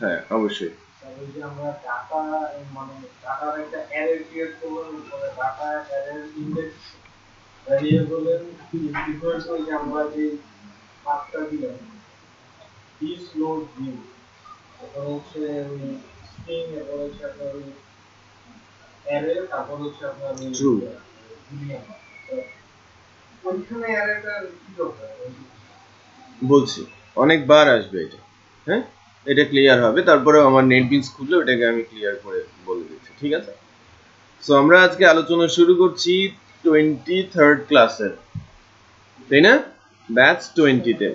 হ্যাঁ অবশ্যই। ওই যে আমরা ডাটা মানে ডাটার একটা অ্যারে ক্রিয়েট করলাম, পরে ডাটা অ্যারের ইন্ডেক্স ভ্যারিয়েবলের ইকুয়াল টু যে আমরা যে পাথটা দিলাম দিস নোড ভিউ, তারপর হচ্ছে ওই স্ট্রিং, এরপর হচ্ছে আপনার ওই অ্যারে, তারপর হচ্ছে আপনার ওই ট্রু। বুলিয়ান। ওইখানে অ্যারেটা কি দরকার? বলছি অনেকবার আসবে এটা। হ্যাঁ, এটা ক্লিয়ার হবে, তারপরে আমার নেটবিনস খুললে ওটাকে আমি ক্লিয়ার করে বলে দিচ্ছি, ঠিক আছে? সো আমরা আজকে আলোচনা শুরু করছি 23rd ক্লাসের, তাই না? ব্যাচ 20-তে।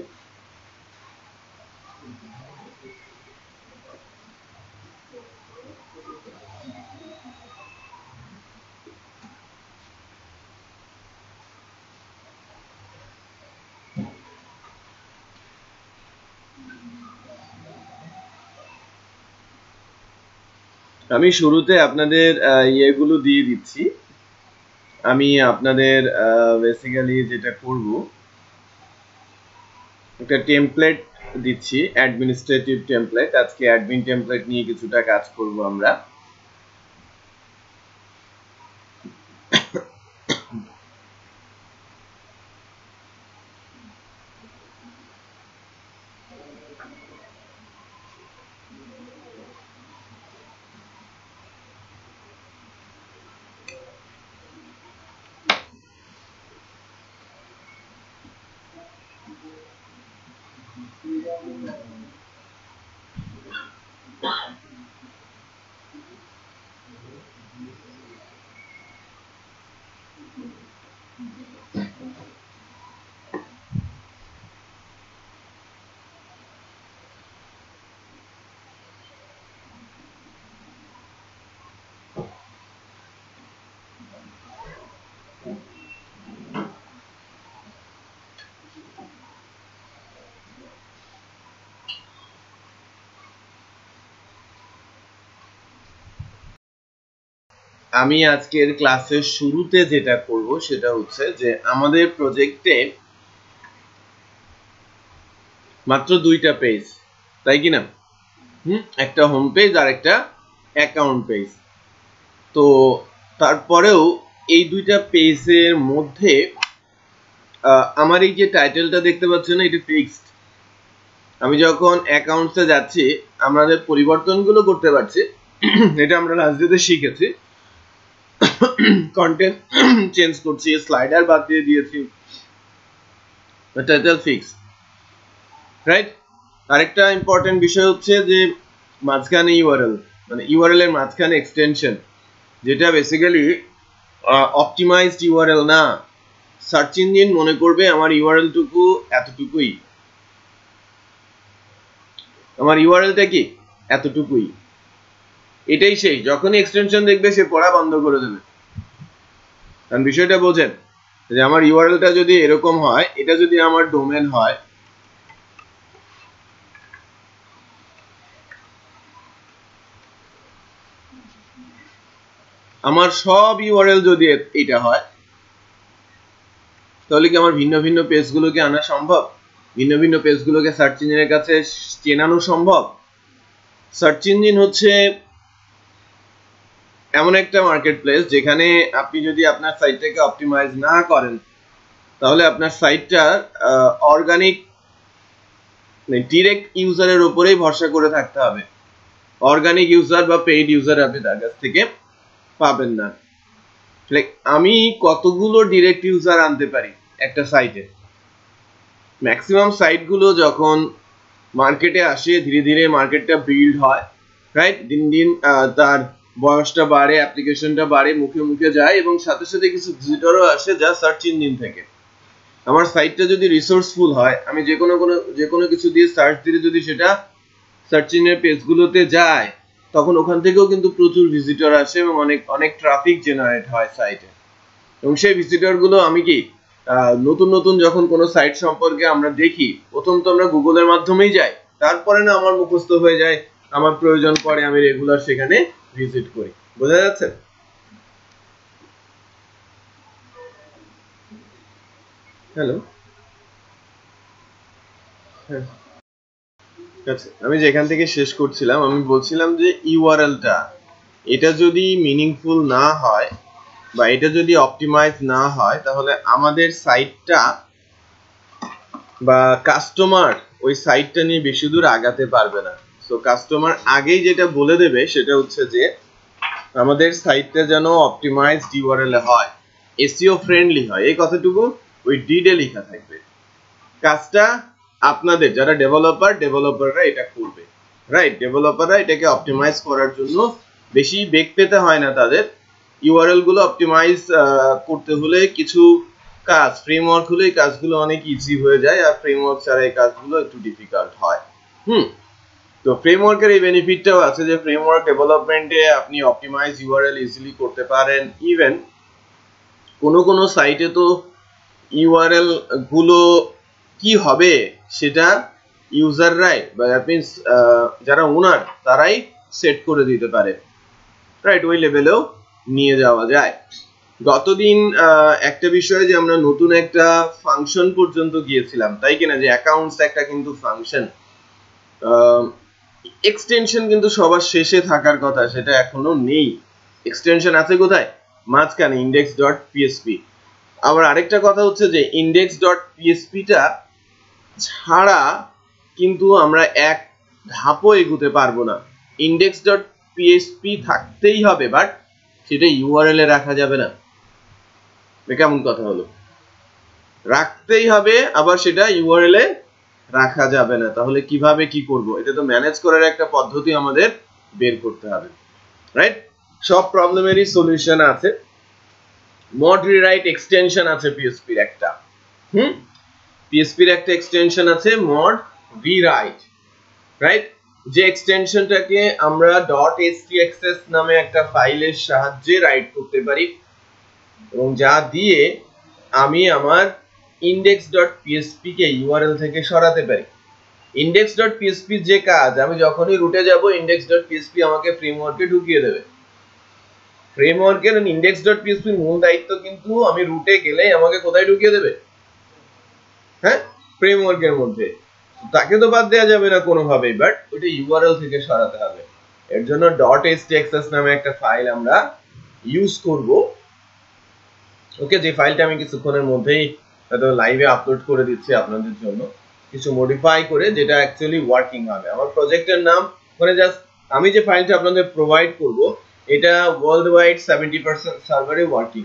আমি শুরুতে আপনাদের ইয়েগুলো দিয়ে দিচ্ছি। আমি আপনাদের বেসিক্যালি যেটা করব, একটা টেমপ্লেট দিচ্ছি, অ্যাডমিনিস্ট্রেটিভ টেমপ্লেট। আজকে অ্যাডমিন টেমপ্লেট নিয়ে কিছুটা কাজ করব আমরা। আমি আজকের ক্লাসের শুরুতে যেটা করব সেটা হচ্ছে যে আমাদের প্রজেক্টে মাত্র 2টা পেজ, তাই কি না? একটা হোম পেজ আর একটা অ্যাকাউন্ট পেজ। তো তারপরেও এই 2টা পেজের মধ্যে আমার এই যে টাইটেলটা দেখতে পাচ্ছেন না, এটা ফিক্সড। আমি যখন অ্যাকাউন্টসে যাচ্ছি আমাদের পরিবর্তনগুলো করতে পারছি, এটা আমরা লাস্ট ডেতে শিখেছি। কন্টেন্ট চেঞ্জ করছি, স্লাইডার বাদ দিয়ে দিয়েছি, টাইটেল ফিক্স, রাইট? আরেকটা ইম্পর্টেন্ট বিষয় হচ্ছে যে মাঝখানে ইউআরএল, মানে ইউআরএল এর মাঝখানে এক্সটেনশন, যেটা বেসিক্যালি অপটিমাইজড ইউআরএল না। সার্চ ইঞ্জিন মনে করবে আমার ইউআরএল টুকু এতটুকুই, আমার ইউআরএলটা কি এতটুকুই, এটাই সেই। যখনই এক্সটেনশন দেখবে সে পড়া বন্ধ করে দেবে। কারণ বিষয়টা বোঝেন যে আমার ইউআরএলটা যদি এরকম হয়, এটা যদি আমার ডোমেন হয়, আমার সব ইউআরএল যদি এটা হয়, তাহলে কি আমার ভিন্ন ভিন্ন পেজগুলোকে আনা সম্ভব? ভিন্ন ভিন্ন পেজগুলোকে সার্চ ইঞ্জিনের কাছে চেনানো সম্ভব? সার্চ ইঞ্জিন হচ্ছে এমন একটা মার্কেট প্লেস যেখানে আপনি যদি আপনার সাইটটাকে অপটিমাইজ না করেন, তাহলে আপনার সাইটটা অর্গানিক ডিরেক্ট ইউজারের উপরেই ভরসা করে থাকতে হবে। অর্গানিক ইউজার বা পেইড ইউজার আপনি তার কাছ থেকে পাবেন না। লাইক আমি কতগুলো ডিরেক্ট ইউজার আনতে পারি একটা সাইটে? ম্যাক্সিমাম সাইটগুলো যখন মার্কেটে আসে, ধীরে ধীরে মার্কেটটা বিল্ড হয়, রাইট? দিন দিন তার বয়সটা বাড়ে, অ্যাপ্লিকেশনটা বাড়ে, মুখে মুখে যায়, এবং সাথে সাথে কিছু ভিজিটরও আসে যা সার্চ ইঞ্জিন থেকে। আমার সাইটটা যদি রিসোর্সফুল হয়, আমি যে কোনো কিছু দিয়ে সার্চ দিলে যদি সেটা সার্চ ইঞ্জিনের পেজগুলোতে যায়, তখন ওখান থেকেও কিন্তু প্রচুর ভিজিটর আসে এবং অনেক অনেক ট্রাফিক জেনারেট হয় সাইটে। এবং সেই ভিজিটরগুলো আমি কি নতুন নতুন যখন কোনো সাইট সম্পর্কে আমরা দেখি, প্রথম তো আমরা গুগলের মাধ্যমেই যাই, তারপরে না আমার মুখস্থ হয়ে যায়, আমার প্রয়োজন পড়ে আমি রেগুলার সেখানে ভিজিট করি। বোঝা যাচ্ছে? হ্যালো, হ্যাঁ। আচ্ছা, আমি যেখান থেকে শেষ করছিলাম আমি বলছিলাম যে ইউআরএলটা এটা যদি মিনিংফুল না হয় বা এটা যদি অপটিমাইজ না হয় তাহলে আমাদের সাইটটা বা কাস্টমার ওই সাইটটা নিয়ে বেশি দূর আগাতে পারবে না। সো কাস্টমার আগেই যেটা বলে দেবে সেটা হচ্ছে যে আমাদের সাইটটা যেন অপটিমাইজড ইউআরএল এ হয়, এসইও ফ্রেন্ডলি হয়, এই কথাটুকু ওই ডিডে লেখা থাকবে। কাজটা আপনাদের যারা ডেভেলপাররা এটা করবে, রাইট? ডেভেলপাররা এটাকে অপটিমাইজ করার জন্য বেশি বেগ পেতে হয় না তাদের। ইউআরএল গুলো অপটিমাইজ করতে হলে কিছু কাজ ফ্রেমওয়ার্ক হলে এই কাজগুলো অনেক ইজি হয়ে যায়, আর ফ্রেমওয়ার্ক ছাড়া এই কাজগুলো একটু ডিফিকাল্ট হয়। তো ফ্রেমওয়ার্কের এই বেনিফিটটাও আছে যে ফ্রেমওয়ার্ক ডেভেলপমেন্টে আপনি অপটিমাইজ ইউআরএল ইজিলি করতে পারেন। ইভেন কোনো সাইটে তো ইউআরএল গুলো কি হবে সেটা ইউজাররাই বা দ্যাট মিন্স যারা ওনার তারাই সেট করে দিতে পারে, রাইট? ওই লেভেলেও নিয়ে যাওয়া যায়। গতদিন একটা বিষয়ে যে আমরা নতুন একটা ফাংশন পর্যন্ত গিয়েছিলাম, তাই কিনা? যে অ্যাকাউন্টস একটা কিন্তু ফাংশন, এক্সটেনশন কিন্তু সবার শেষে থাকার কথা, সেটা এখনো নেই। এক্সটেনশন আছে কোথায়? মাঝখানে index.php। আবার আরেকটা কথা হচ্ছে যে index.php টা ছাড়া কিন্তু আমরা এক ধাপও এগোতে পারবো না। index.php থাকতেই হবে, বাট সেটা ইউআরএল এ রাখা যাবে না। কেমন কথা হলো? রাখতেই হবে, আবার সেটা ইউআরএল এ রাখা যাবে না। তাহলে কিভাবে কি করব? এটা তো ম্যানেজ করার একটা পদ্ধতি আমাদের বের করতে হবে, রাইট? সব প্রবলেমেরই সলিউশন আছে। মড রিরাইট এক্সটেনশন আছে পিএসপি এর একটা, পিএসপি এর একটা এক্সটেনশন আছে মড রিরাইট, রাইট? যে এক্সটেনশনটাকে আমরা .htaccess নামে একটা ফাইলের সাহায্যে রাইট করতে পারি এবং যা দিয়ে আমি আমার index.php কে ইউআরএল থেকে সরাতে পারি। index.php যে কাজ, আমি যখনই রুটে যাব index.php আমাকে ফ্রেমওয়ার্কে ঢুকিয়ে দেবে। ফ্রেমওয়ার্কের index.php মূল দায়িত্ব কিন্তু আমি রুটে গেলে আমাকে কোথায় ঢুকিয়ে দেবে? হ্যাঁ, ফ্রেমওয়ার্কের মধ্যে। তাকে তো বাদ দেওয়া যাবে না কোনোভাবেই, বাট ওইটা ইউআরএল থেকে সরাতে হবে। এর জন্য .htaccess নামে একটা ফাইল আমরা ইউজ করব। ওকে, যে ফাইলটা আমি কিছুক্ষণের মধ্যেই হয়তো লাইভে আপলোড করে দিচ্ছি আপনাদের জন্য, কিছু মডিফাই করে, যেটা অ্যাকচুয়ালি ওয়ার্কিং হবে। আমার প্রজেক্টের নাম মানে জাস্ট আমি যে ফাইলটা আপনাদের প্রোভাইড করব এটা ওয়ার্ল্ড ওয়াইড 70% সার্ভারে ওয়ার্কিং।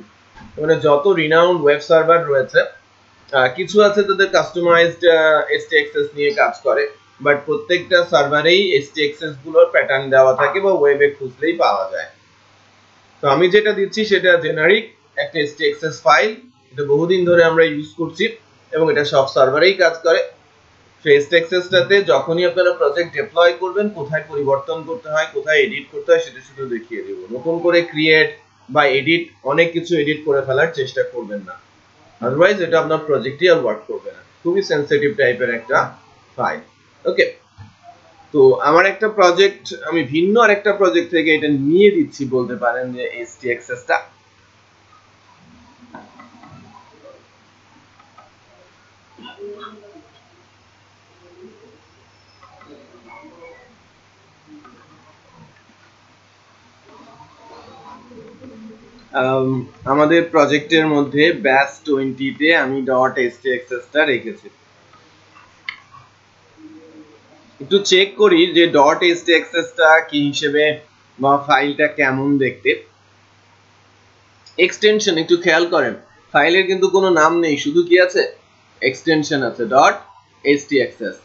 মানে যত রিনাউন্ড ওয়েব সার্ভার রয়েছে, কিছু আছে তাদের কাস্টমাইজড htaccess নিয়ে কাজ করে, বাট প্রত্যেকটা সার্ভারেই htaccess গুলোর প্যাটার্ন দেওয়া থাকে বা ওয়েবে খুঁজলেই পাওয়া যায়। তো আমি যেটা দিচ্ছি সেটা জেনারিক একটা htaccess ফাইল, এটা বহুদিন ধরে আমরা ইউজ করছি এবং এটা সব সার্ভারেই কাজ করে। htaccessটাতে যখনই আপনারা প্রজেক্ট ডিপ্লয় করবেন, কোথায় পরিবর্তন করতে হয়, কোথায় এডিট করতে হয় সেটা শুধু দেখিয়ে দেব। নতুন করে ক্রিয়েট বা এডিট অনেক কিছু এডিট করে ফেলার চেষ্টা করবেন না, আদারওয়াইজ এটা আপনার প্রজেক্টই আর ওয়ার্ক করবে না। খুবই সেনসিটিভ টাইপের একটা ফাইল। ওকে, তো আমার একটা প্রজেক্ট, আমি ভিন্ন আরেকটা প্রজেক্ট থেকে এটা নিয়ে দিচ্ছি বলতে পারেন যে htaccessটা। আমাদের প্রজেক্টের মধ্যে ব্যাচ 20 তে আমি .htaccessটা রেখেছি। একটু চেক করি যে .htaccessটা কি হিসেবে বা ফাইলটা কেমন দেখতে। এক্সটেনশন একটু খেয়াল করেন, ফাইলের কিন্তু কোনো নাম নেই, শুধু কি আছে? এক্সটেনশন আছে .htaccess।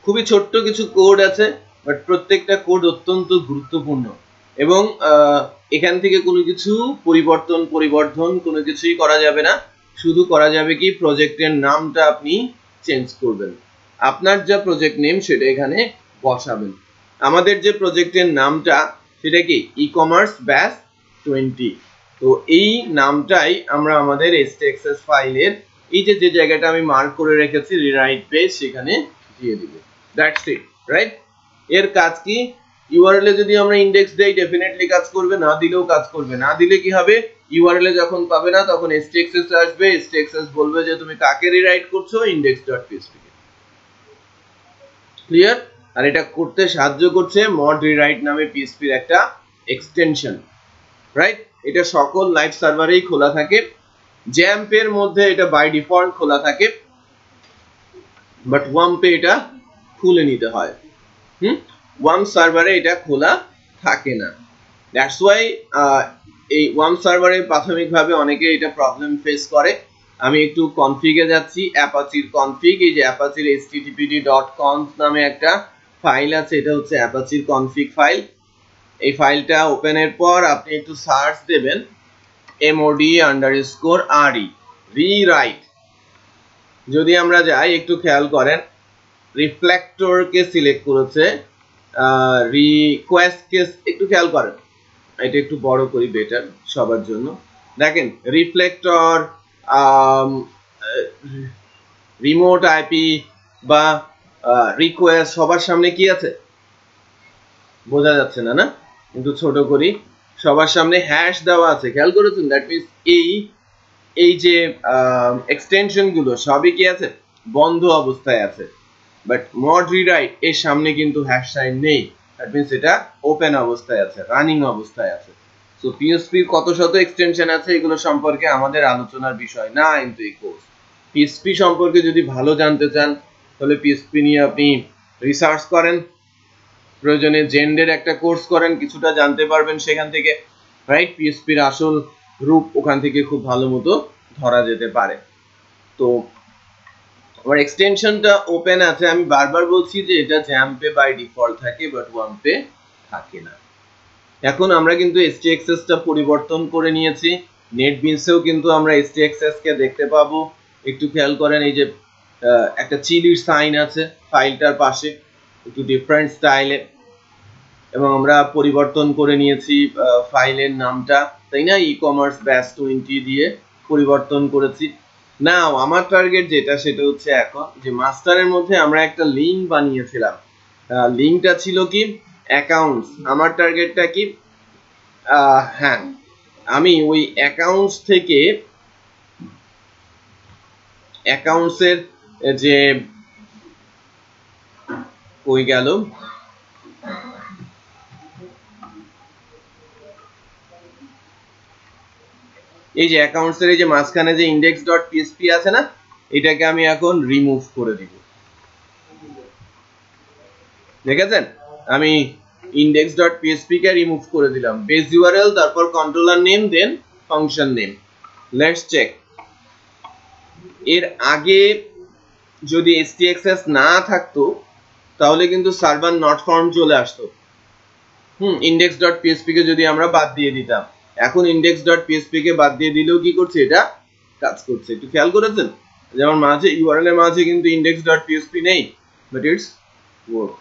খুবই ছোট্ট কিছু কোড আছে, বাট প্রত্যেকটা কোড অত্যন্ত গুরুত্বপূর্ণ এবং এখান থেকে কোনো কিছু পরিবর্ধন কোনো কিছুই করা যাবে না। শুধু করা যাবে কি, প্রজেক্টের নামটা আপনি চেঞ্জ করবেন, আপনার যা প্রজেক্ট নেম সেটা এখানে বসাবেন। আমাদের যে প্রজেক্টের নামটা সেটা কি ই-কমার্স ব্যাচ 20। তো এই নামটাই আমরা আমাদের htaccess ফাইলের এই যে জায়গাটা আমি মার্ক করে রেখেছি রিরাইট পেজ, সেখানে দিয়ে দিব। That's it, right? এর কাজ কি? ইউআরএল এ যদি আমরা ইনডেক্স দেই ডেফিনেটলি কাজ করবে, না দিলেও কাজ করবে। না দিলে কি হবে? ইউআরএল এ যখন পাবে না তখন htaccess আসবে, htaccess বলবে যে তুমি কাকে রিরাইট করছো, index.php কে। ক্লিয়ার? আর এটা করতে সাহায্য করছে mod rewrite নামে পিএসপি এর একটা এক্সটেনশন, রাইট? এটা সকল লাইভ সার্ভারেই খোলা থাকে, জ্যাম্প এর মধ্যে এটা বাই ডিফল্ট খোলা থাকে, বাট ওয়াম্পে এটা খুলে নিতে হয়। ওয়াম্প সার্ভারে এটা খোলা থাকে না। দ্যাটস ওয়াই এই ওয়াম্প সার্ভারে প্রাথমিকভাবে অনেকে এটা প্রবলেম ফেস করে। আমি একটু কনফিগে যাচ্ছি, অ্যাপাচির কনফিগ। এই যে অ্যাপাচির httpd.conf নামে একটা ফাইল আছে, এটা হচ্ছে অ্যাপাচির কনফিগ ফাইল। এই ফাইলটা ওপেনের পর আপনি একটু সার্চ দেবেন mod_re রিরাইট। যদি আমরা যাই একটু খেয়াল করেন, রিফ্লেক্টরকে সিলেক্ট করেছে, রিকোয়েস্টকে একটু খেয়াল করেন, এটা একটু বড় করি বেটার সবার জন্য। দেখেন রিফ্লেক্টর, রিমোট আইপি বা রিকোয়েস্ট সবার সামনে কি আছে বোঝা যাচ্ছে না, না? কিন্তু ছোট করি, সবার সামনে হ্যাশ দেওয়া আছে, খেয়াল করেছেন? দ্যাট মিন্স এই যে এক্সটেনশন গুলো সবই কি আছে, বন্ধ অবস্থায় আছে। বাট mod rewrite এর সামনে কিন্তু হ্যাশ সাইন নেই, দ্যাট মিন্স এটা ওপেন অবস্থায় আছে, রানিং অবস্থায় আছে। সো পিএসপি কত শত এক্সটেনশন আছে এগুলো সম্পর্কে আমাদের আলোচনার বিষয় না কিন্তু এই কোর্স। পিএসপি সম্পর্কে যদি ভালো জানতে চান তাহলে পিএসপি নিয়ে আপনি রিসার্চ করেন, প্রয়োজনে জেন্ডের একটা কোর্স করেন, কিছুটা জানতে পারবেন সেখান থেকে, রাইট? পিএসপির আসল রূপ ওখান থেকে খুব ভালো মতো ধরা যেতে পারে। তো আমার এক্সটেনশনটা ওপেন আছে, আমি বারবার বলছি যে এটা জ্যাম্পে বাই ডিফল্ট থাকে, বাট ওয়াম্পে থাকে না। এখন আমরা কিন্তু STXS টা পরিবর্তন করে নিয়েছি, নেটবিনসেও কিন্তু আমরা STXS কে দেখতে পাবো। একটু খেয়াল করেন, এই যে একটা চিলির সাইন আছে ফাইলটার পাশে, একটু ডিফারেন্ট স্টাইলে, এবং আমরা পরিবর্তন করে নিয়েছি ফাইলের নামটা, তাই না? ই-কমার্স ব্যাচ 20 দিয়ে পরিবর্তন করেছি। নাও আমার টার্গেট যেটা, সেটা হচ্ছে এখন যে মাস্টারের মধ্যে আমরা একটা লিঙ্ক বানিয়েছিলাম, লিঙ্কটা ছিল কি অ্যাকাউন্টস। আমার টার্গেটটা কি, হ্যাঁ, আমি ওই অ্যাকাউন্টস থেকে অ্যাকাউন্টসের যে কই গেল, এই যে অ্যাকাউন্টসের এই যে মাঝখানে যে index.php আছে না, এটাকে আমি এখন রিমুভ করে দিব। দেখেছেন, আমি index.php কে রিমুভ করে দিলাম, বেস ইউআরএল, তারপর controller name, then function name. Let's check. এর আগে যদি STXS না থাকতো তাহলে কিন্তু সার্ভার নট ফাউন্ড চলে আসতো। index.php কে যদি আমরা বাদ দিয়ে দিতাম, এখন index.php কে বাদ দিয়ে দিলেও কি করছে, এটা কাজ করছে। একটু খেয়াল করেছেন, যেমন মাঝে ইউআরএল এর মাঝে কিন্তু index.php নেই, বাট ইটস ওয়ার্ক।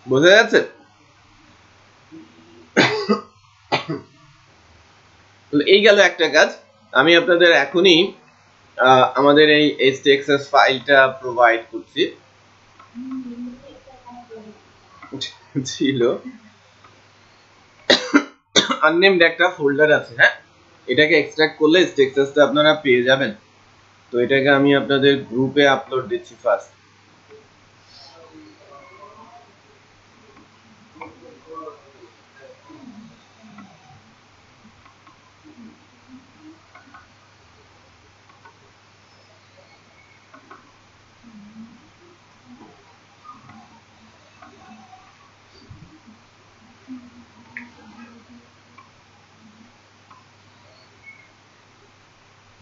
বোঝা যাচ্ছে? এই গেল একটা কাজ। আমি আপনাদের এখনই আমাদের এই STXS ফাইলটা প্রোভাইড করছি, ছিল আননেমড একটা ফোল্ডার আছে, হ্যাঁ, এটাকে এক্সট্রাক্ট করলে STXS টা আপনারা পেয়ে যাবেন। তো এটাকে আমি আপনাদের গ্রুপে আপলোড দিচ্ছি ফার্স্ট।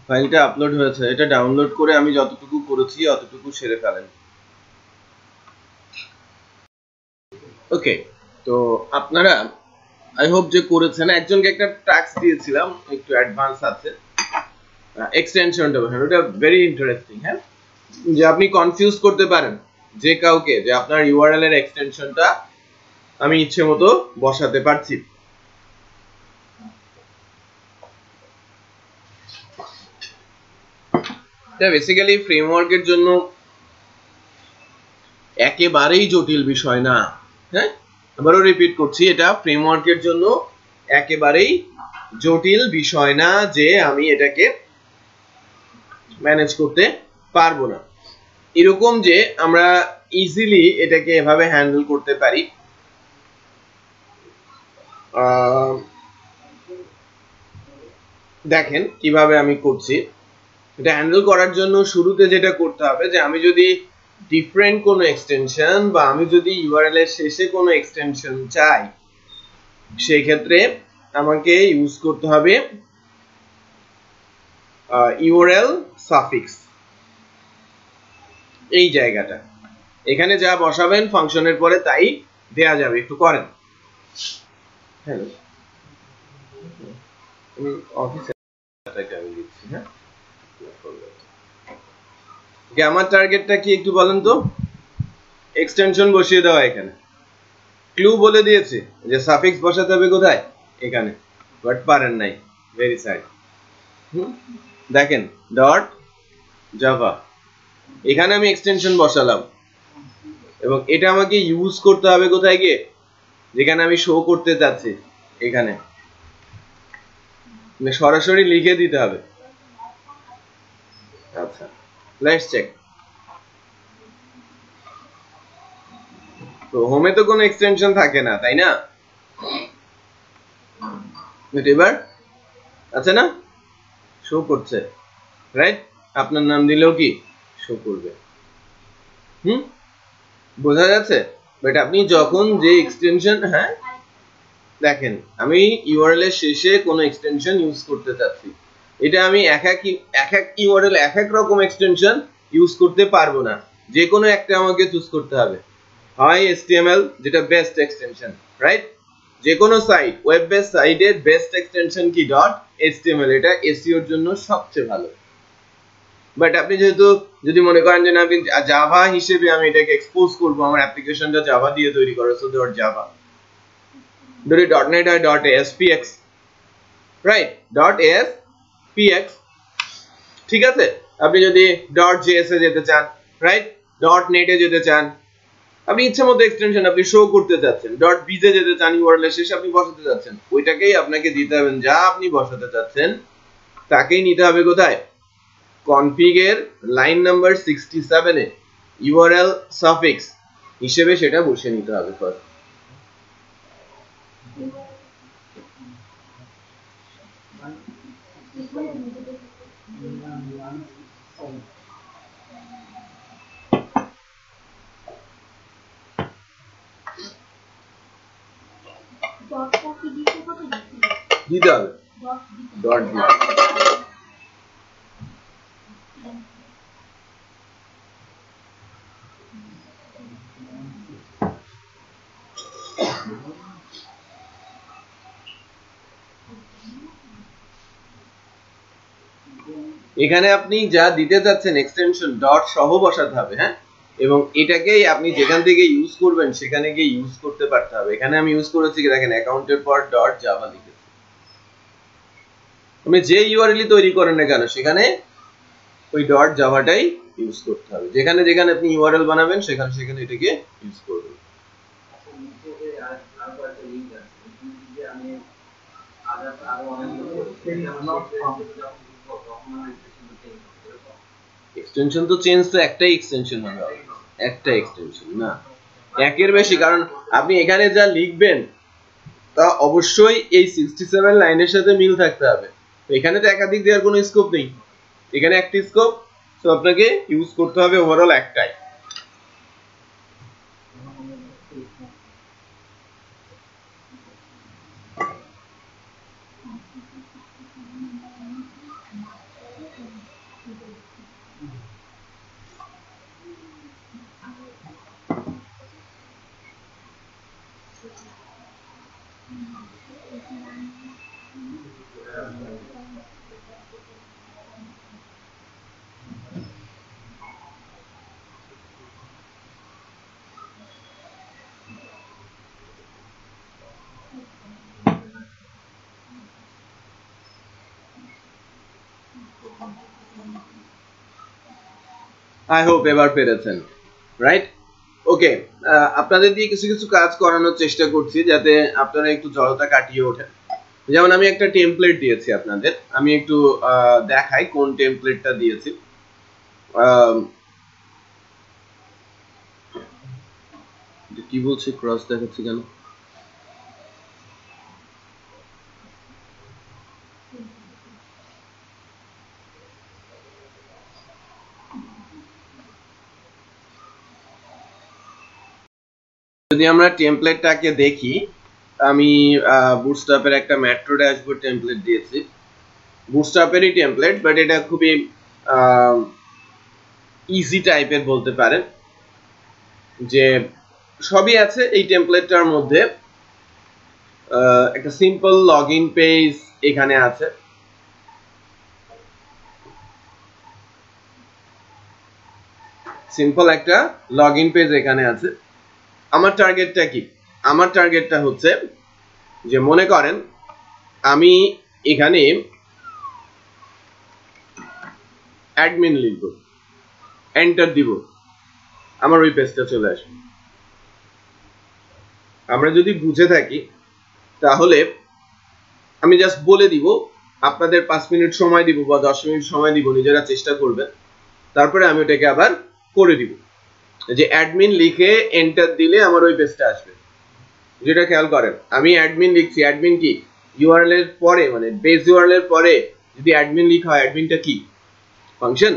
ফাইলটা আপলোড হয়েছে, এটা ডাউনলোড করে আমি যতটুকু করেছি অতটুকু সেরে ফেলেন। ওকে, তো আপনারা আই হোপ যে করেছেন। একজনকে একটা টাস্ক দিয়েছিলাম, একটু অ্যাডভান্স আছে, এক্সটেনশনটা বসানো, এটা ভেরি ইন্টারেস্টিং। হ্যাঁ, যে আপনি কনফিউজ করতে পারেন যে কাউকে যে আপনার ইউআরএল এর এক্সটেনশনটা আমি ইচ্ছে মতো বসাতে পারছি। এটা বেসিক্যালি ফ্রেমওয়ার্কের জন্য একেবারেই জটিল বিষয় না। হ্যাঁ, আবারও রিপিট করছি, এটা ফ্রেমওয়ার্কের জন্য একেবারেই জটিল বিষয় না যে আমি এটাকে ম্যানেজ করতে পারবো না। এরকম যে আমরা ইজিলি এটাকে এভাবে হ্যান্ডেল করতে পারি। দেখেন কিভাবে আমি করছি। এটা হ্যান্ডেল করার জন্য শুরুতে যেটা করতে হবে যে আমি যদি ডিফারেন্ট কোনো এক্সটেনশন বা আমি যদি ইউআরএল এর শেষে কোনো এক্সটেনশন চাই, সেই ক্ষেত্রে আমাকে ইউজ করতে হবে ইউআরএল সাফিক্স। এই জায়গাটা এখানে যা বসাবেন ফাংশনের পরে তাই দেয়া যাবে। একটু করেন। হ্যালো, অফিসে আমি দিচ্ছি। হ্যাঁ, আমার টার্গেটটা কি একটু বলেন তো? এক্সটেনশন বসিয়ে দেওয়া। এখানে ক্লু বলে দিয়েছে যে সাফিক্স বসাতে হবে কোথায়, এখানে, বাট পারেন নাই, ভেরি স্যাড। দেখেন ডট জাভা, এখানে আমি এক্সটেনশন বসালাম এবং এটা আমাকে ইউজ করতে হবে কোথায় গিয়ে, যেখানে আমি শো করতে যাচ্ছি, এখানে সরাসরি লিখে দিতে হবে। আচ্ছা, লেটস চেক। তো হোমে তো কোনো এক্সটেনশন থাকে না, তাই না? এবার আছে না, শো করছে, রাইট? আপনার নাম দিলেও কি শো করবে। বোঝা যাচ্ছে? বাট আপনি যখন যে এক্সটেনশন, হ্যাঁ দেখেন আমি ইউআরএল এর শেষে কোনো এক্সটেনশন ইউজ করতে চাচ্ছি, এটা আমি এক এক ইউআরএল এক এক রকম এক্সটেনশন ইউজ করতে পারবো না, যে কোনো একটা আমাকে চুজ করতে হবে। হয় HTML, যেটা বেস্ট এক্সটেনশন, রাইট? যে কোনো সাইট, ওয়েব বেস সাইটের বেস্ট এক্সটেনশন কি .html, এটা এসইওর জন্য সবচেয়ে ভালো। বাট আপনি যেহেতু যদি মনে করেন যে না আমি জাভা হিসেবে আমি এটাকে এক্সপোজ করবো, আমার অ্যাপ্লিকেশনটা জাভা দিয়ে তৈরি করা, সো ডট জাভা, যদি .NET হয় .ASPX, রাইট? .ASPX, ঠিক আছে? আপনি যদি .js এ যেতে চান, রাইট? .NET এ যেতে চান, আপনি ইচ্ছে মতো এক্সটেনশন আপনি শো করতে যাচ্ছেন, .bz এ যেতে চান, ইউআরএল এর শেষে আপনি বসাতে যাচ্ছেন, ওইটাকেই আপনাকে দিতে হবে, যা আপনি বসাতে চাচ্ছেন তাকেই নিতে হবে কোথায়, কনফিগ এর লাইন নাম্বার 67 এ ইউআরএল সাফিক্স হিসেবে সেটা বসিয়ে নিতে হবে ফার্স্ট। দিতে হবে ডট দিতে। এখানে আপনি যা দিতে যাচ্ছেন এক্সটেনশন ডট সহ বসাতে হবে, হ্যাঁ, এবং এটাকেই আপনি যেখান থেকে ইউজ করবেন সেখানে গিয়ে ইউজ করতে পারতে হবে। এখানে আমি ইউজ করেছি কি দেখেন, অ্যাকাউন্টের পর ডট জাভা লিখেছি। আপনি যে ইউআরএল তৈরি করেন না কেন সেখানে ওই ডট জাভাটাই ইউজ করতে হবে, যেখানে যেখানে আপনি ইউআরএল বানাবেন সেখানে সেখানে এটাকে ইউজ করবেন। এক্সটেনশন তো চেঞ্জ তো একটাই এক্সটেনশন হবে, একটা এক্সটেনশন না, একের বেশি, কারণ আপনি এখানে যা লিখবেন তা অবশ্যই এই 67 লাইনের সাথে মিল থাকতে হবে। তো এখানে তো একাধিক দেওয়ার কোনো স্কোপ নেই, এখানে একটি স্কোপ, তো আপনাকে ইউজ করতে হবে ওভারঅল একটাই। আই হোপ এবার পেরেছেন, রাইট? ওকে, আপনাদের দিয়ে কিছু কিছু কাজ করানোর চেষ্টা করছি যাতে আপনারা একটু জড়তা কাটিয়ে ওঠেন। যেমন আমি একটা টেমপ্লেট দিয়েছি আপনাদের, আমি একটু দেখাই কোন টেমপ্লেটটা দিয়েছি। কি বলছে ক্রস দেখাচ্ছে কেন? যদি আমরা টেমপ্লেটটাকে দেখি, আমি বুটস্ট্র্যাপের একটা মেট্রো ড্যাশবোর্ড টেমপ্লেট দিয়েছি। বুটস্ট্র্যাপেরই টেমপ্লেট, বাট এটা খুবই ইজি টাইপের বলতে পারেন, যে সবই আছে এই টেমপ্লেটটার মধ্যে। একটা সিম্পল লগইন পেজ এখানে আছে, সিম্পল একটা লগইন পেজ এখানে আছে। আমার টার্গেটটা কি? আমার টার্গেটটা হচ্ছে যে মনে করেন আমি এখানে অ্যাডমিন লিখব, এন্টার দিব, আমার ওই পেজটা চলে আসবে। আমরা যদি বুঝে থাকি তাহলে আমি জাস্ট বলে দিব, আপনাদের 5 মিনিট সময় দিব বা 10 মিনিট সময় দিব, নিজেরা চেষ্টা করবেন, তারপরে আমি ওটাকে আবার করে দিব। যে অ্যাডমিন লিখে এন্টার দিলে আমার ওই পেজটা আসবে। যেটা খেয়াল করেন, আমি অ্যাডমিন লিখছি, অ্যাডমিন কি ইউআরএল এর পরে, মানে বেস ইউআরএল এর পরে যদি অ্যাডমিন লিখা হয়, অ্যাডমিনটা কি? ফাংশন,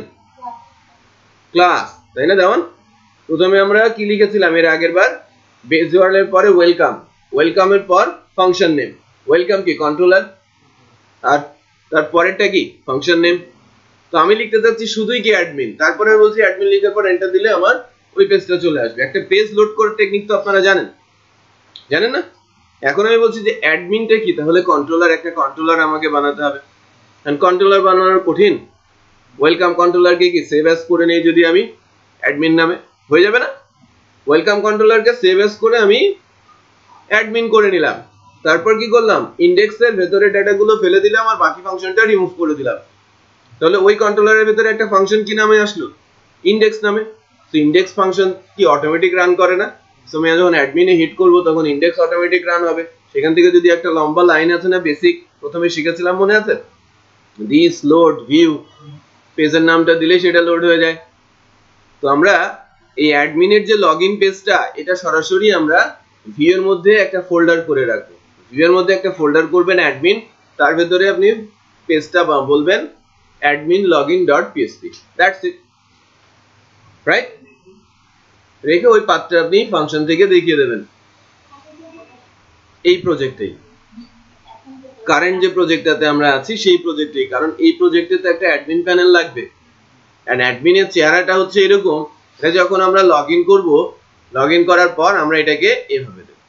ক্লাস, তাই না? যেমন প্রথমে আমরা কি লিখেছিলাম এর আগের বার? বেস ইউআরএল এর পরে ওয়েলকাম, ওয়েলকামের পর ফাংশন নেম। ওয়েলকাম কি? কন্ট্রোলার, আর তার পরেরটা কি? Function name. তো আমি লিখতে চাচ্ছি শুধুই কি অ্যাডমিন, তারপরে বলছি অ্যাডমিন লিখার পর এন্টার দিলে আমার ওই পেজটা চলে আসবে। একটা পেজ লোড করার টেকনিক তো আপনারা জানেন, জানেন না? এখন আমি বলছি যে অ্যাডমিনটা কি, তাহলে কন্ট্রোলার, একটা কন্ট্রোলার আমাকে বানাতে হবে। এন্ড কন্ট্রোলার বানানো কঠিন? ওয়েলকাম কন্ট্রোলারকে কি সেভ অ্যাজ করে নেই যদি আমি অ্যাডমিন নামে, হয়ে যাবে না? ওয়েলকাম কন্ট্রোলারকে সেভ অ্যাজ করে আমি অ্যাডমিন করে নিলাম। তারপর কি করলাম? ইনডেক্সের ভেতরে ডেটাগুলো ফেলে দিলাম আর বাকি ফাংশনটা রিমুভ করে দিলাম। তাহলে ওই কন্ট্রোলারের ভেতরে একটা ফাংশন কি নামে আসলো? ইনডেক্স নামে। তো ইনডেক্স ফাংশন কি অটোমেটিক রান করে না? সো আমি যখন অ্যাডমিনে হিট করব তখন ইনডেক্স অটোমেটিক রান হবে। সেখান থেকে যদি একটা লম্বা লাইন আছে না, বেসিক প্রথমে শিখেছিলাম, মনে আছে? দিস লোড ভিউ, পেজের নামটা দিলে সেটা লোড হয়ে যায়। তো আমরা এই অ্যাডমিনের যে লগইন পেজটা, এটা সরাসরি আমরা ভিউ এর মধ্যে একটা ফোল্ডার করে রাখবো। ভিউ এর মধ্যে একটা ফোল্ডার করবেন অ্যাডমিন, তার ভেতরে আপনি পেজটা বলবেন admin login.php, that's it, right? রেখে ওই পাথটা আপনি ফাংশন থেকে দেখিয়ে দেবেন। এই প্রজেক্টেই, কারেন্ট যে প্রজেক্টটাতে আমরা আছি সেই প্রজেক্টেই, কারণ এই প্রজেক্টে তো একটা অ্যাডমিন প্যানেল লাগবে। এন্ড অ্যাডমিনের চেহারাটা হচ্ছে এরকম, এটা যখন আমরা লগইন করব, লগইন করার পর আমরা এটাকে এভাবে দেব।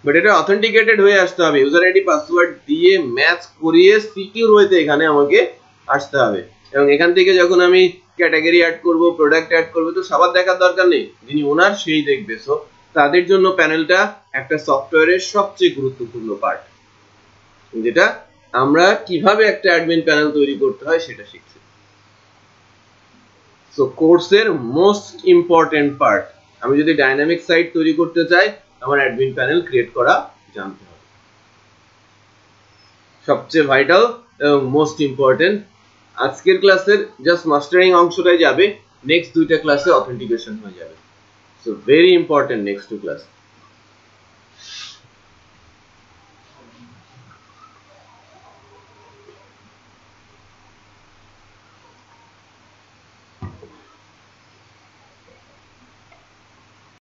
বাট এটা অথেন্টিকেটেড হয়ে আসতে হবে, ইউজার আইডি পাসওয়ার্ড দিয়ে ম্যাচ করিয়ে সিকিউর হইতে এখানে আমাকে আসতে হবে। এবং এখান থেকে যখন আমি ক্যাটাগরি অ্যাড করব, প্রোডাক্ট অ্যাড করব, তো সবার দেখার দরকার নেই, যিনি ওনার সেই দেখবে। সো তাদের জন্য প্যানেলটা একটা সফটওয়্যারের সবচেয়ে গুরুত্বপূর্ণ পার্ট, যেটা আমরা কিভাবে একটা অ্যাডমিন প্যানেল তৈরি করতে হয় সেটা শিখছি। সো কোর্সের মোস্ট ইম্পর্টেন্ট পার্ট, আমি যদি ডাইনামিক সাইট তৈরি করতে চাই, আমার অ্যাডমিন প্যানেল ক্রিয়েট করা জানতে হবে। সবচেয়ে ভাইটাল এবং মোস্ট ইম্পর্টেন্ট। আজকের ক্লাসের জাস্ট মাস্টারিং অংশটাই যাবে, নেক্সট দুইটা ক্লাসে অথেন্টিকেশন হয়ে যাবে। So very important next two class.